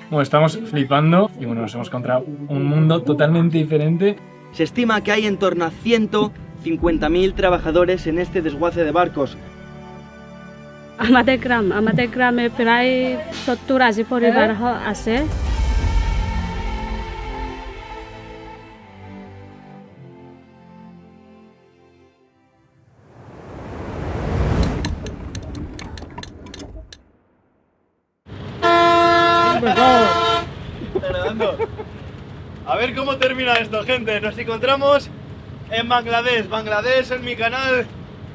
Bueno, estamos flipando y bueno, nos hemos encontrado un mundo totalmente diferente. Se estima que hay en torno a 150.000 trabajadores en este desguace de barcos. আমাদের গ্রামে প্রায় 70-80 পরিবার আছে। A ver cómo termina esto, gente. Nos encontramos en Bangladesh. Bangladesh en mi canal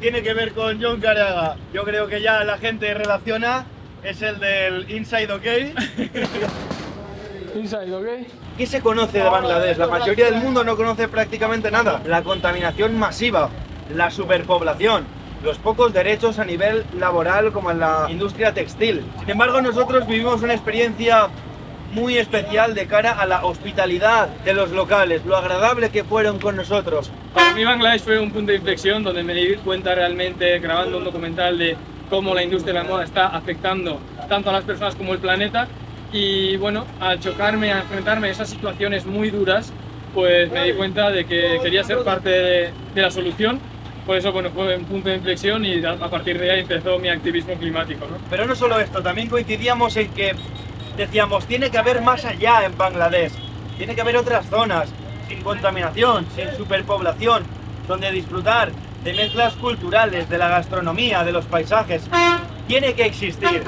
tiene que ver con Jon Kareaga. Yo creo que ya la gente relaciona. Es el del Inside OK. Inside, ¿ok? ¿Qué se conoce de Bangladesh? La mayoría del mundo no conoce prácticamente nada. La contaminación masiva, la superpoblación, los pocos derechos a nivel laboral como en la industria textil. Sin embargo, nosotros vivimos una experiencia muy especial de cara a la hospitalidad de los locales, lo agradable que fueron con nosotros. Para mí Bangladesh fue un punto de inflexión donde me di cuenta realmente, grabando un documental, de cómo la industria de la moda está afectando tanto a las personas como al planeta. Y bueno, al chocarme, a enfrentarme a esas situaciones muy duras, pues me di cuenta de que quería ser parte de la solución. Por eso, bueno, fue un punto de inflexión y a partir de ahí empezó mi activismo climático, ¿no? Pero no solo esto, también coincidíamos en que decíamos, tiene que haber más allá en Bangladesh, tiene que haber otras zonas, sin contaminación, sin superpoblación, donde disfrutar de mezclas culturales, de la gastronomía, de los paisajes. Tiene que existir,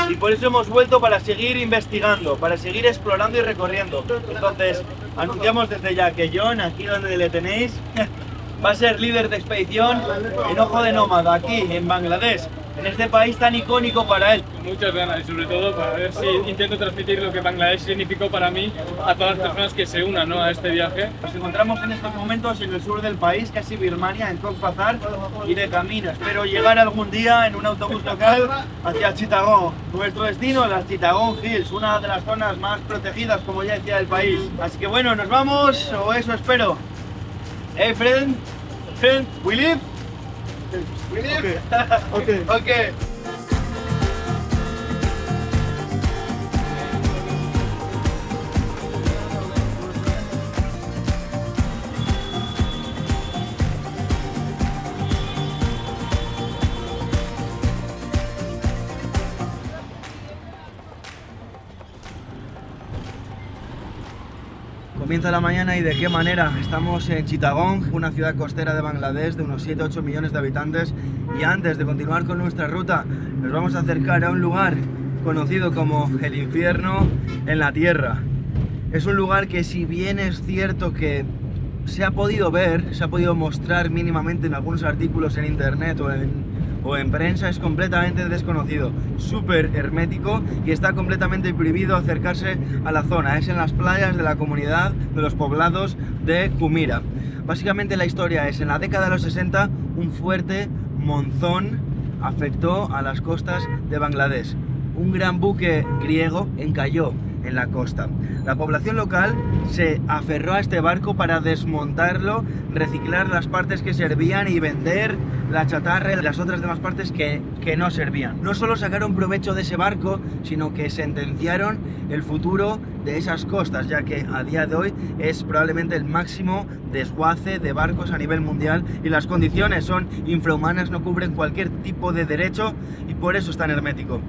y por eso hemos vuelto para seguir investigando, para seguir explorando y recorriendo. Entonces, anunciamos desde ya que Jon, aquí donde le tenéis, va a ser líder de expedición en Ojo de Nómada, aquí en Bangladesh, en este país tan icónico para él. Muchas ganas y sobre todo para ver si intento transmitir lo que Bangladesh significó para mí a todas las personas que se unan, ¿no?, a este viaje. Nos encontramos en estos momentos en el sur del país, casi Birmania, en Cox's Bazar, y de camino espero llegar algún día en un autobús local hacia Chittagong. Nuestro destino, las Chittagong Hills, una de las zonas más protegidas, como ya decía, del país. Así que bueno, nos vamos, o eso espero. Hey friend, we live? We live? Okay. Okay. Comienza la mañana y de qué manera. Estamos en Chittagong, una ciudad costera de Bangladesh de unos 7-8 millones de habitantes, y antes de continuar con nuestra ruta nos vamos a acercar a un lugar conocido como el infierno en la tierra. Es un lugar que, si bien es cierto que se ha podido ver, se ha podido mostrar mínimamente en algunos artículos en internet o en prensa, es completamente desconocido, súper hermético, y está completamente prohibido acercarse a la zona. Es en las playas de la comunidad de los poblados de Jumeirah. Básicamente la historia es: en la década de los 60 un fuerte monzón afectó a las costas de Bangladesh. Un gran buque griego encalló en la costa. La población local se aferró a este barco para desmontarlo, reciclar las partes que servían y vender la chatarra y las otras demás partes que no servían. No solo sacaron provecho de ese barco, sino que sentenciaron el futuro de esas costas, ya que a día de hoy es probablemente el máximo desguace de barcos a nivel mundial, y las condiciones son infrahumanas, no cubren cualquier tipo de derecho, y por eso es tan hermético.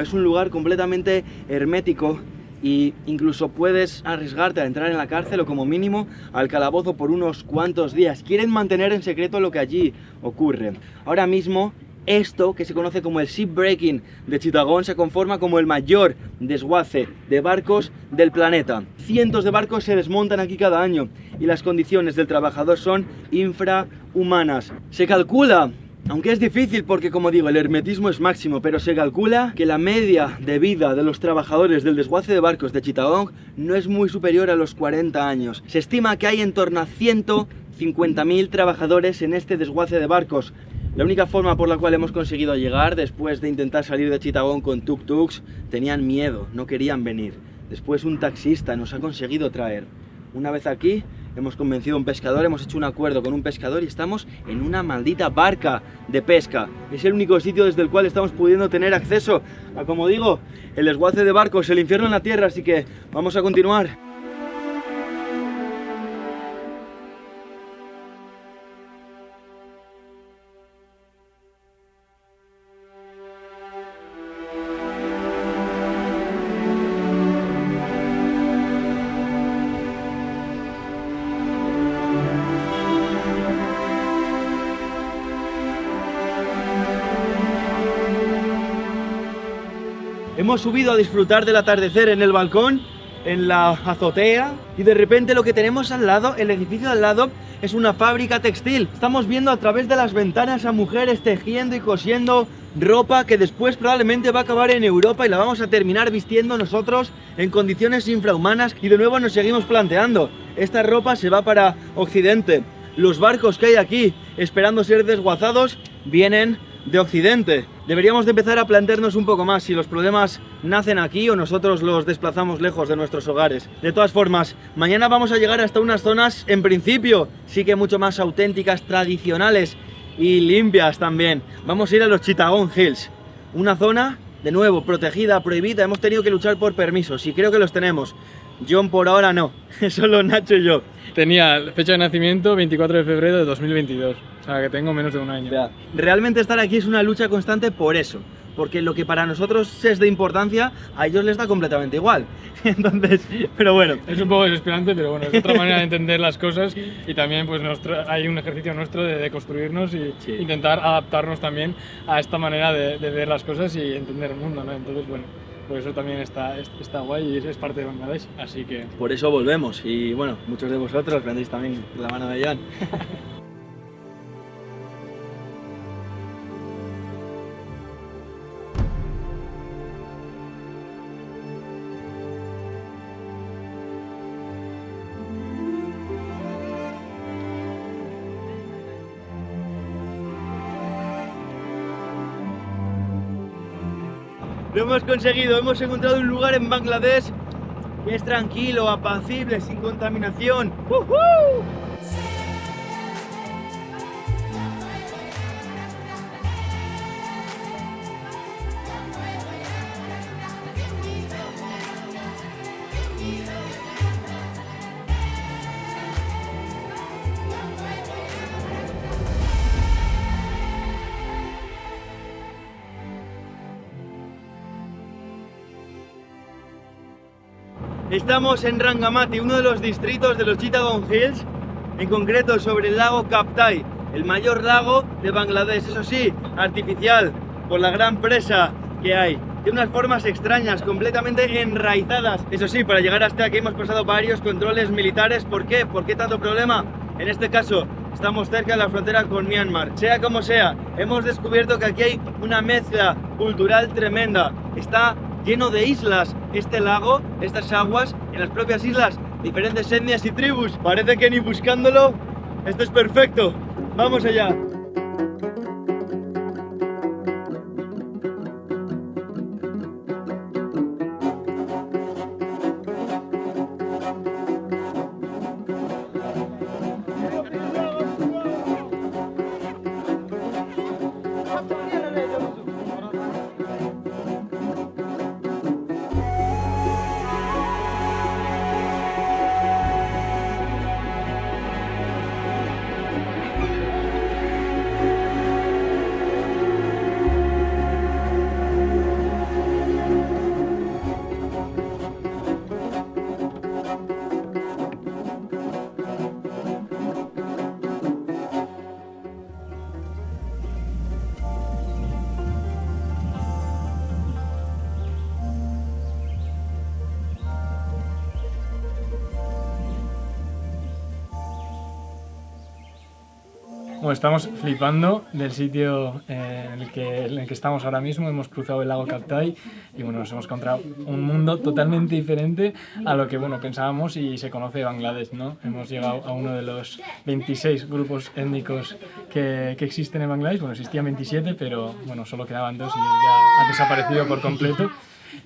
Es un lugar completamente hermético y incluso puedes arriesgarte a entrar en la cárcel o como mínimo al calabozo por unos cuantos días. Quieren mantener en secreto lo que allí ocurre. Ahora mismo esto, que se conoce como el shipbreaking de Chittagong, se conforma como el mayor desguace de barcos del planeta. Cientos de barcos se desmontan aquí cada año y las condiciones del trabajador son infrahumanas. Se calcula, aunque es difícil porque, como digo, el hermetismo es máximo, pero se calcula que la media de vida de los trabajadores del desguace de barcos de Chittagong no es muy superior a los 40 años. Se estima que hay en torno a 150.000 trabajadores en este desguace de barcos. La única forma por la cual hemos conseguido llegar, después de intentar salir de Chittagong con tuk-tuks, tenían miedo, no querían venir. Después un taxista nos ha conseguido traer. Una vez aquí, hemos convencido a un pescador, hemos hecho un acuerdo con un pescador y estamos en una maldita barca de pesca. Es el único sitio desde el cual estamos pudiendo tener acceso a, como digo, el desguace de barcos, el infierno en la tierra, así que vamos a continuar. Hemos subido a disfrutar del atardecer en el balcón, en la azotea, y de repente lo que tenemos al lado, el edificio al lado, es una fábrica textil. Estamos viendo a través de las ventanas a mujeres tejiendo y cosiendo ropa que después probablemente va a acabar en Europa y la vamos a terminar vistiendo nosotros en condiciones infrahumanas. Y de nuevo nos seguimos planteando, esta ropa se va para Occidente. Los barcos que hay aquí esperando ser desguazados vienen de Occidente. Deberíamos de empezar a plantearnos un poco más si los problemas nacen aquí o nosotros los desplazamos lejos de nuestros hogares. De todas formas, mañana vamos a llegar hasta unas zonas, en principio, sí que mucho más auténticas, tradicionales y limpias también. Vamos a ir a los Chittagong Hills, una zona, de nuevo, protegida, prohibida. Hemos tenido que luchar por permisos y creo que los tenemos. John por ahora no, solo Nacho y yo. Tenía fecha de nacimiento 24 de febrero de 2022, o sea que tengo menos de un año. Ya. Realmente estar aquí es una lucha constante por eso, porque lo que para nosotros es de importancia, a ellos les da completamente igual. Entonces, pero bueno. Es un poco desesperante, pero bueno, es otra manera de entender las cosas y también pues hay un ejercicio nuestro de construirnos y sí, intentar adaptarnos también a esta manera de ver las cosas y entender el mundo, ¿no? Entonces, bueno, por eso también está guay y es parte de Bangladesh, así que... Por eso volvemos y bueno, muchos de vosotros vendréis también de la mano de Jan. Lo hemos conseguido, hemos encontrado un lugar en Bangladesh que es tranquilo, apacible, sin contaminación. ¡Woohoo! Estamos en Rangamati, uno de los distritos de los Chittagong Hills, en concreto sobre el lago Kaptai, el mayor lago de Bangladesh, eso sí, artificial, por la gran presa que hay. De unas formas extrañas, completamente enraizadas. Eso sí, para llegar hasta aquí hemos pasado varios controles militares. ¿Por qué? ¿Por qué tanto problema? En este caso, estamos cerca de la frontera con Myanmar. Sea como sea, hemos descubierto que aquí hay una mezcla cultural tremenda. Está lleno de islas, este lago, estas aguas, en las propias islas, diferentes etnias y tribus. Parece que ni buscándolo, esto es perfecto. ¡Vamos allá! Bueno, estamos flipando del sitio en el que estamos ahora mismo. Hemos cruzado el lago Kaptai y bueno, nos hemos encontrado un mundo totalmente diferente a lo que bueno, pensábamos y se conoce de Bangladesh, ¿no? Hemos llegado a uno de los 26 grupos étnicos que existen en Bangladesh. Bueno, existían 27, pero bueno, solo quedaban 2 y ya ha desaparecido por completo.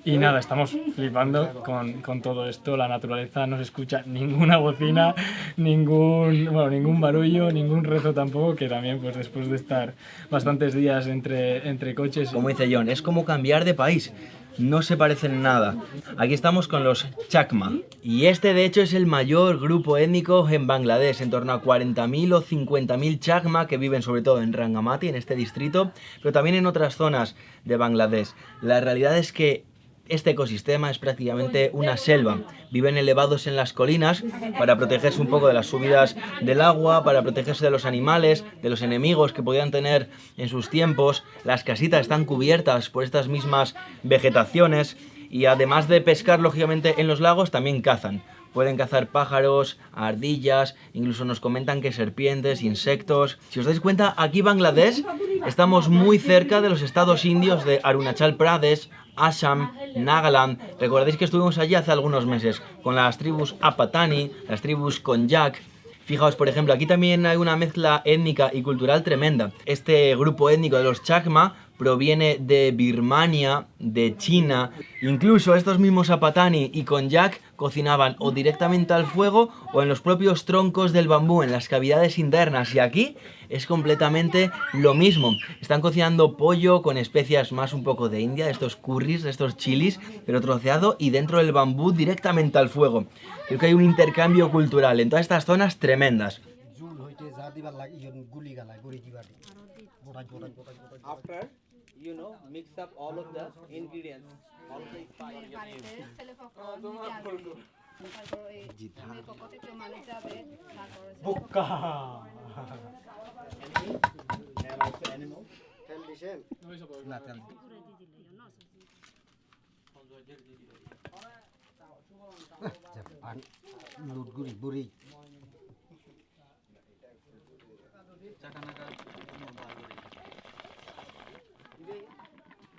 Y nada, estamos flipando con todo esto. La naturaleza no se escucha ninguna bocina, ningún barullo, ningún rezo tampoco, que también pues después de estar bastantes días entre coches... Como dice John, es como cambiar de país. No se parecen nada. Aquí estamos con los Chakma. Y este de hecho es el mayor grupo étnico en Bangladesh. En torno a 40.000 o 50.000 Chakma que viven sobre todo en Rangamati, en este distrito, pero también en otras zonas de Bangladesh. La realidad es que este ecosistema es prácticamente una selva. Viven elevados en las colinas para protegerse un poco de las subidas del agua, para protegerse de los animales, de los enemigos que podían tener en sus tiempos. Las casitas están cubiertas por estas mismas vegetaciones y además de pescar lógicamente en los lagos también cazan. Pueden cazar pájaros, ardillas, incluso nos comentan que serpientes, insectos. Si os dais cuenta, aquí Bangladesh estamos muy cerca de los estados indios de Arunachal Pradesh, Assam, Nagaland. Recordáis que estuvimos allí hace algunos meses con las tribus Apatani, las tribus Konjac. Fijaos, por ejemplo, aquí también hay una mezcla étnica y cultural tremenda. Este grupo étnico de los Chakma proviene de Birmania, de China. Incluso estos mismos Apatani y Konjac cocinaban o directamente al fuego o en los propios troncos del bambú, en las cavidades internas. Y aquí es completamente lo mismo. Están cocinando pollo con especias más un poco de India, de estos curries, de estos chilis, pero troceado y dentro del bambú directamente al fuego. Creo que hay un intercambio cultural en todas estas zonas tremendas. After, mix up all of the ingredients, all of the spices.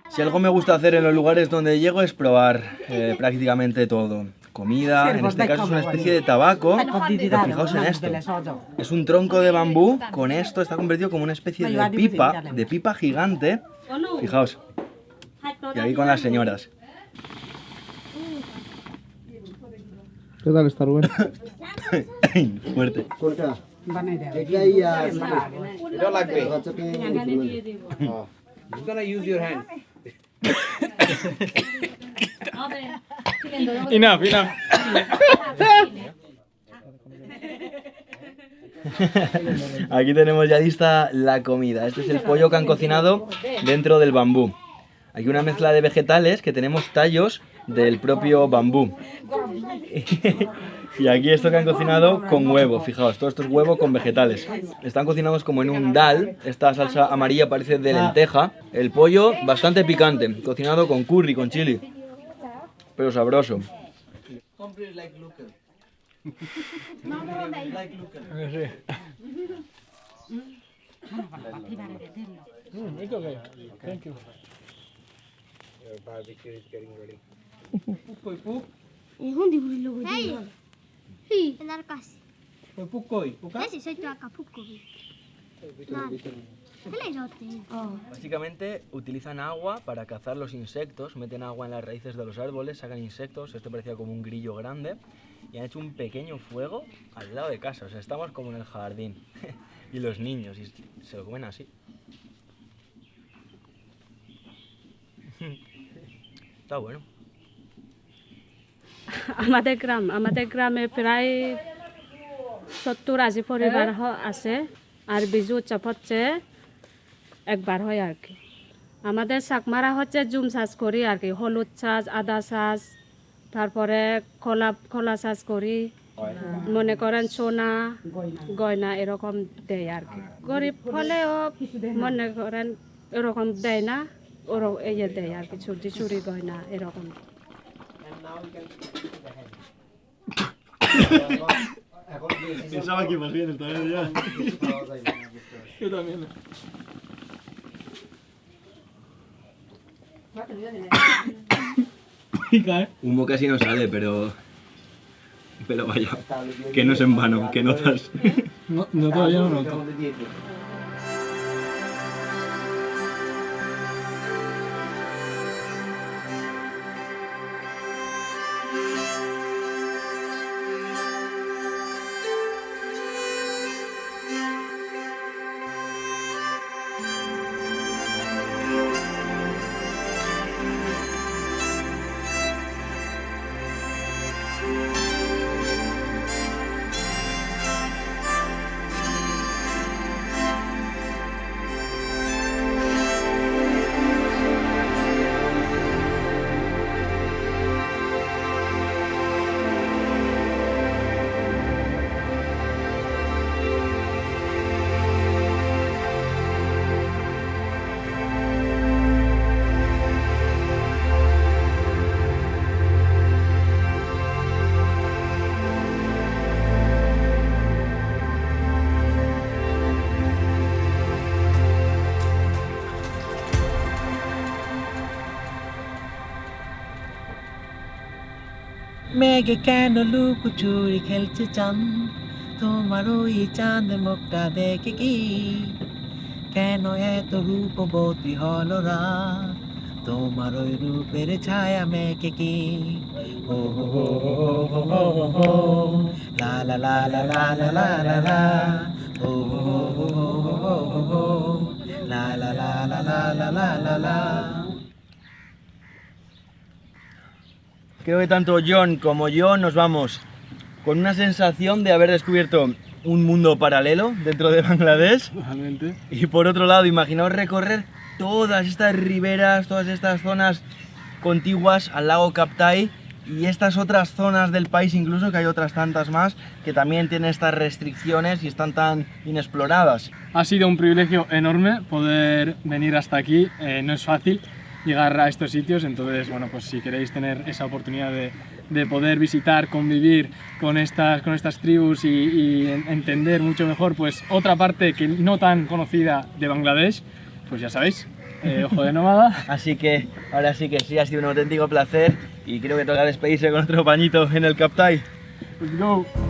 Si algo me gusta hacer en los lugares donde llego es probar prácticamente todo. Comida, en este caso es una especie de tabaco, pero fijaos en esto. Es un tronco de bambú, con esto está convertido como una especie de pipa gigante. Fijaos. Y aquí con las señoras. ¿Qué tal está, Rubén? Fuerte. You don't like me? You're gonna use your hand. Enough. Aquí tenemos ya lista la comida. Este es el pollo que han cocinado dentro del bambú. Aquí una mezcla de vegetales que tenemos tallos del propio bambú. Y aquí esto que han cocinado con huevo, fijaos, todo esto es huevo con vegetales. Están cocinados como en un dal, esta salsa amarilla parece de lenteja. El pollo bastante picante, cocinado con curry, con chili, pero sabroso. It's okay. Thank you. Your barbecue is getting ready. Hey, enar kasi. Pukoy, puka? Ese soy tu acapulco. Básicamente utilizan agua para cazar los insectos, meten agua en las raíces de los árboles, sacan insectos, esto parecía como un grillo grande, y han hecho un pequeño fuego al lado de casa, o sea, estamos como en el jardín, y los niños, y se lo comen así. Está bueno. আমাদের গ্রামে প্রায় 70-80 পরিবার আছে আর বিজু উৎসব হচ্ছে একবার হয় আর কি আমাদের শাকমারা হচ্ছে জুম চাষ করি আর কি হলুদ চাষ আদা চাষ তারপরে কলা চাষ করি মনে করেন সোনা গয়না এরকম দেয় আর কি গরিব হলেও মনে করেন এরকম দেয় না ওরা এই দেয় আর কি চুরি গয়না এরকম Pensaba que más bien estaba ya. Yo también. Pica, ¿eh? Humo casi no sale, pero vaya, que no es en vano, que notas. No, todavía no noto. মেঘে কেন লুকোচুরি খেলছে চান তোমার ওই চাঁদ মুখটা দেখে কি কেন এত রূপবতী হলো রাত তোমার ওই রূপের ছায়া মেঘে কি ও হো হো হো হো হো হো লা লা লা লা লা লা লা লা লা ও হো হো হো হো হো হো হো লা লা লা লা লা লা লা লা লা। Creo que tanto John como yo nos vamos con una sensación de haber descubierto un mundo paralelo dentro de Bangladesh. Totalmente. Y por otro lado, imaginaos recorrer todas estas riberas, todas estas zonas contiguas al lago Kaptai y estas otras zonas del país, incluso que hay otras tantas más, que también tienen estas restricciones y están tan inexploradas. Ha sido un privilegio enorme poder venir hasta aquí, no es fácil llegar a estos sitios, entonces bueno, pues si queréis tener esa oportunidad de poder visitar, convivir con estas tribus y entender mucho mejor pues otra parte que no tan conocida de Bangladesh, pues ya sabéis, Ojo de Nómada. Así que ahora sí que sí, ha sido un auténtico placer y creo que toca despedirse con otro pañito en el Kaptai. Let's go.